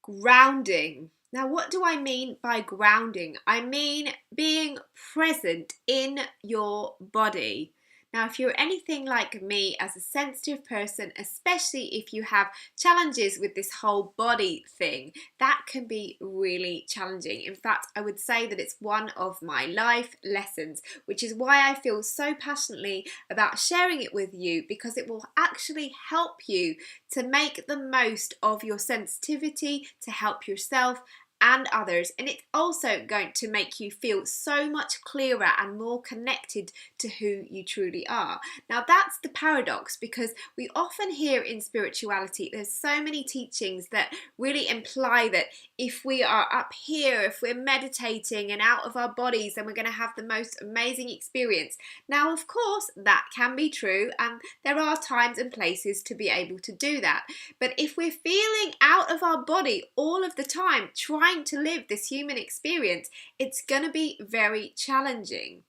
Grounding. Now, what do I mean by grounding? I mean being present in your body. Now, if you're anything like me as a sensitive person, especially if you have challenges with this whole body thing, that can be really challenging. In fact, I would say that it's one of my life lessons, which is why I feel so passionately about sharing it with you, because it will actually help you to make the most of your sensitivity, to help yourself and others, and it's also going to make you feel so much clearer and more connected to who you truly are. Now, that's the paradox, because we often hear in spirituality there's so many teachings that really imply that if we are up here, if we're meditating and out of our bodies, then we're going to have the most amazing experience. Now, of course, that can be true, and there are times and places to be able to do that. But if we're feeling out of our body all of the time, trying to live this human experience, it's going to be very challenging,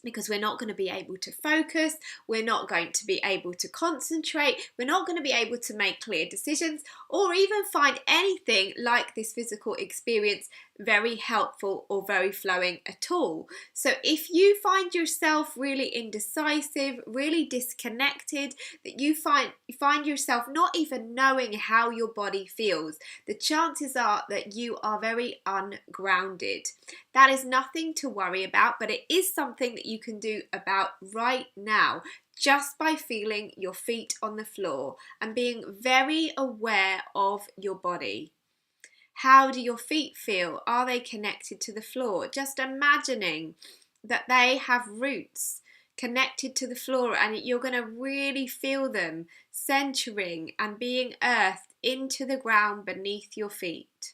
because we're not going to be able to focus, we're not going to be able to concentrate, we're not going to be able to make clear decisions, or even find anything like this physical experience very helpful or very flowing at all. So if you find yourself really indecisive, really disconnected, that you find yourself not even knowing how your body feels, the chances are that you are very ungrounded. That is nothing to worry about, but it is something that you can do about right now, just by feeling your feet on the floor and being very aware of your body. How do your feet feel? Are they connected to the floor? Just imagining that they have roots connected to the floor, and you're going to really feel them centering and being earthed into the ground beneath your feet.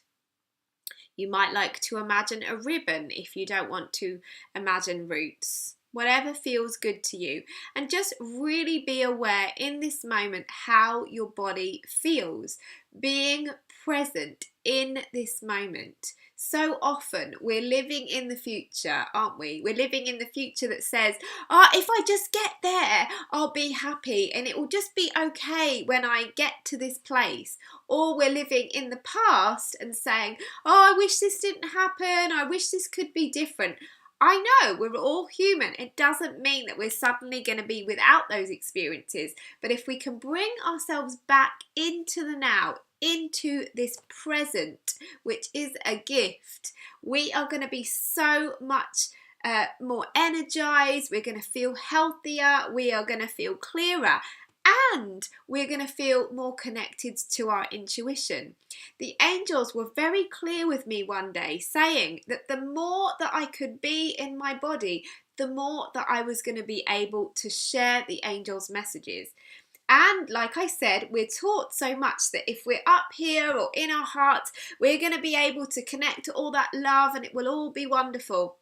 You might like to imagine a ribbon if you don't want to imagine roots. Whatever feels good to you. And just really be aware in this moment how your body feels. Being present in this moment. So often we're living in the future, aren't we? We're living in the future that says, if I just get there, I'll be happy and it will just be okay when I get to this place. Or we're living in the past and saying, I wish this didn't happen, I wish this could be different. I know we're all human. It doesn't mean that we're suddenly going to be without those experiences. But if we can bring ourselves back into the now, into this present, which is a gift, we are going to be so much more energized. We're going to feel healthier. We are going to feel clearer. And we're going to feel more connected to our intuition. The angels were very clear with me one day, saying that the more that I could be in my body, the more that I was going to be able to share the angels' messages. And like I said, we're taught so much that if we're up here or in our hearts, we're going to be able to connect to all that love and it will all be wonderful.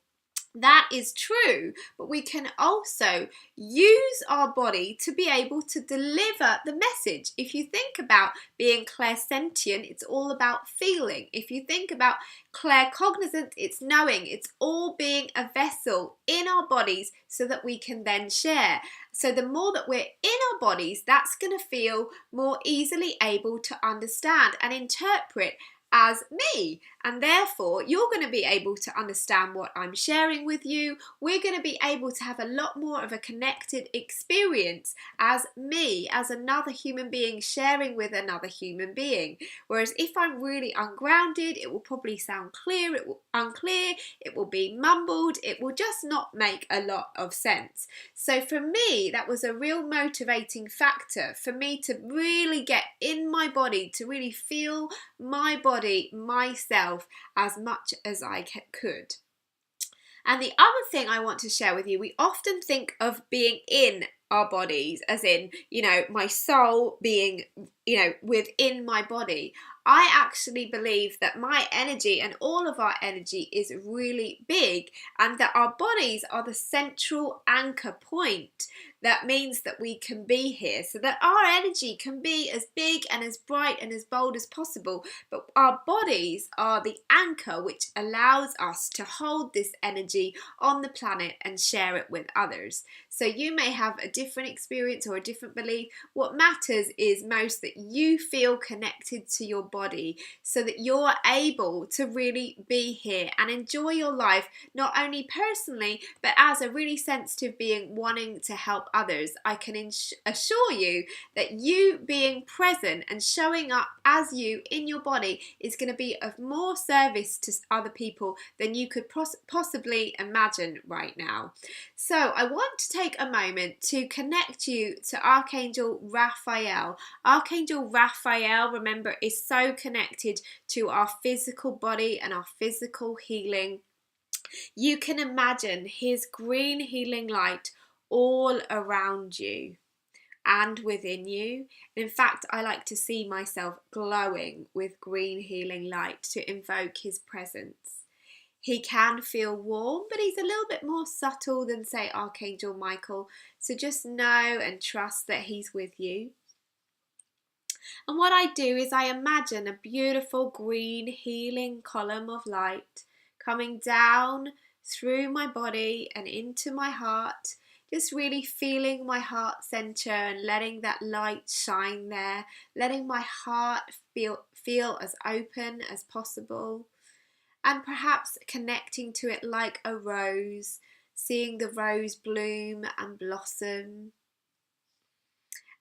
That is true, but we can also use our body to be able to deliver the message. If you think about being clairsentient, it's all about feeling. If you think about claircognizant, it's knowing. It's all being a vessel in our bodies so that we can then share. So the more that we're in our bodies, that's going to feel more easily able to understand and interpret as me, and therefore you're going to be able to understand what I'm sharing with you. We're going to be able to have a lot more of a connected experience as me, as another human being sharing with another human being. Whereas if I'm really ungrounded, it will probably sound unclear, it will be mumbled, it will just not make a lot of sense. So for me, that was a real motivating factor for me to really get in my body, to really feel my body, myself, as much as I could. And the other thing I want to share with you, we often think of being in our bodies as in, my soul being, within my body. I actually believe that my energy and all of our energy is really big, and that our bodies are the central anchor point. that means that we can be here, so that our energy can be as big and as bright and as bold as possible. But our bodies are the anchor which allows us to hold this energy on the planet and share it with others. So you may have a different experience or a different belief. What matters is most that you feel connected to your body, so that you're able to really be here and enjoy your life, not only personally, but as a really sensitive being wanting to help others. I can assure you that you being present and showing up as you in your body is going to be of more service to other people than you could possibly imagine right now. So I want to take a moment to connect you to Archangel Raphael. Archangel Raphael, remember, is so connected to our physical body and our physical healing. You can imagine his green healing light all around you and within you. In fact, I like to see myself glowing with green healing light to invoke his presence. He can feel warm, but he's a little bit more subtle than, say, Archangel Michael. So just know and trust that he's with you. And what I do is I imagine a beautiful green healing column of light coming down through my body and into my heart, just really feeling my heart center and letting that light shine there, letting my heart feel as open as possible, and perhaps connecting to it like a rose, seeing the rose bloom and blossom.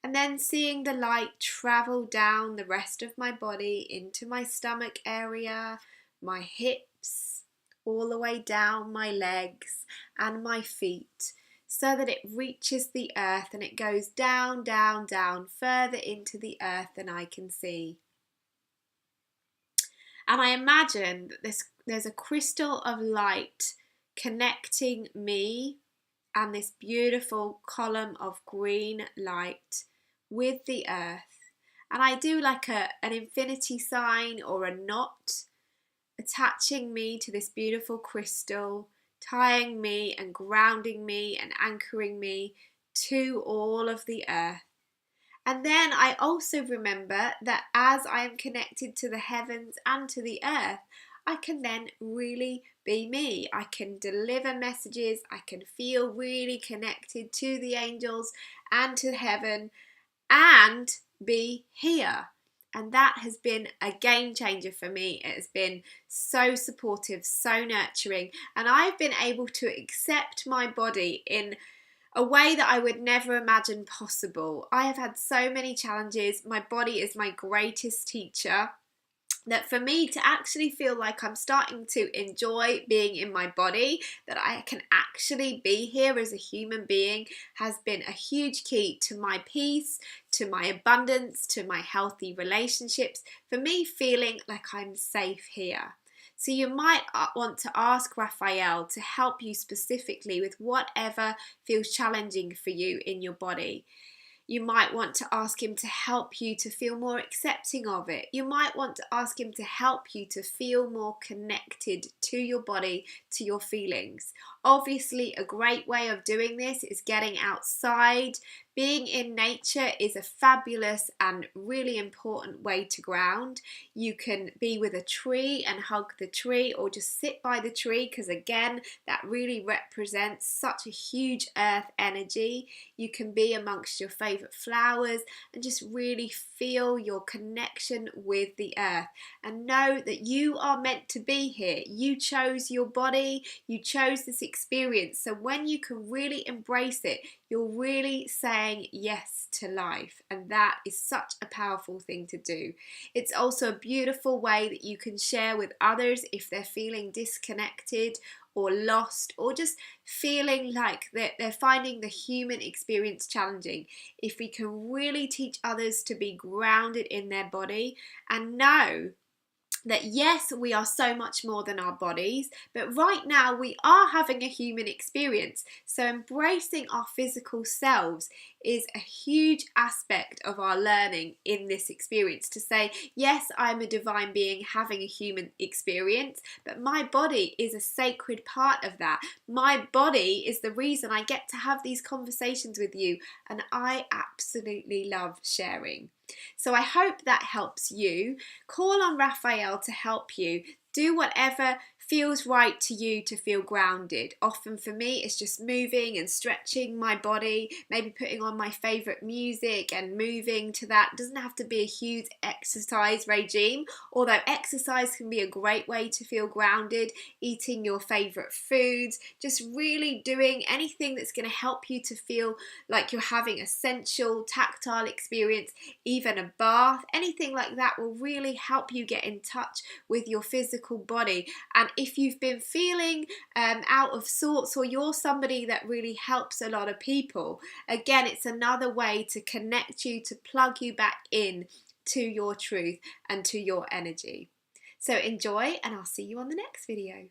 And then seeing the light travel down the rest of my body into my stomach area, my hips, all the way down my legs and my feet, so that it reaches the earth and it goes down, down, down, further into the earth than I can see. And I imagine that there's a crystal of light connecting me and this beautiful column of green light with the earth. And I do like an infinity sign or a knot, attaching me to this beautiful crystal, tying me and grounding me and anchoring me to all of the earth. And then I also remember that as I am connected to the heavens and to the earth, I can then really be me. I can deliver messages. I can feel really connected to the angels and to heaven and be here. And that has been a game changer for me. It has been so supportive, so nurturing, and I've been able to accept my body in a way that I would never imagine possible. I have had so many challenges. My body is my greatest teacher. That for me to actually feel like I'm starting to enjoy being in my body, that I can actually be here as a human being, has been a huge key to my peace, to my abundance, to my healthy relationships, for me feeling like I'm safe here. So you might want to ask Raphael to help you specifically with whatever feels challenging for you in your body. You might want to ask him to help you to feel more accepting of it. You might want to ask him to help you to feel more connected to your body, to your feelings. Obviously, a great way of doing this is getting outside. Being in nature is a fabulous and really important way to ground. You can be with a tree and hug the tree, or just sit by the tree, because again, that really represents such a huge earth energy. You can be amongst your favourite flowers and just really feel your connection with the earth, and know that you are meant to be here. You chose your body, you chose this experience. So when you can really embrace it, you're really saying yes to life, and that is such a powerful thing to do. It's also a beautiful way that you can share with others if they're feeling disconnected or lost, or just feeling like they're finding the human experience challenging. If we can really teach others to be grounded in their body and know that yes, we are so much more than our bodies, but right now we are having a human experience. So embracing our physical selves is a huge aspect of our learning in this experience. To say, yes, I'm a divine being having a human experience, but my body is a sacred part of that. My body is the reason I get to have these conversations with you, and I absolutely love sharing. So I hope that helps you. Call on Raphael to help you. Do whatever feels right to you to feel grounded. Often for me, it's just moving and stretching my body, maybe putting on my favourite music and moving to that. It doesn't have to be a huge exercise regime, although exercise can be a great way to feel grounded. Eating your favourite foods, just really doing anything that's going to help you to feel like you're having a sensual, tactile experience, even a bath, anything like that will really help you get in touch with your physical body. And if you've been feeling out of sorts, or you're somebody that really helps a lot of people, again, it's another way to connect you, to plug you back in to your truth and to your energy. So enjoy, and I'll see you on the next video.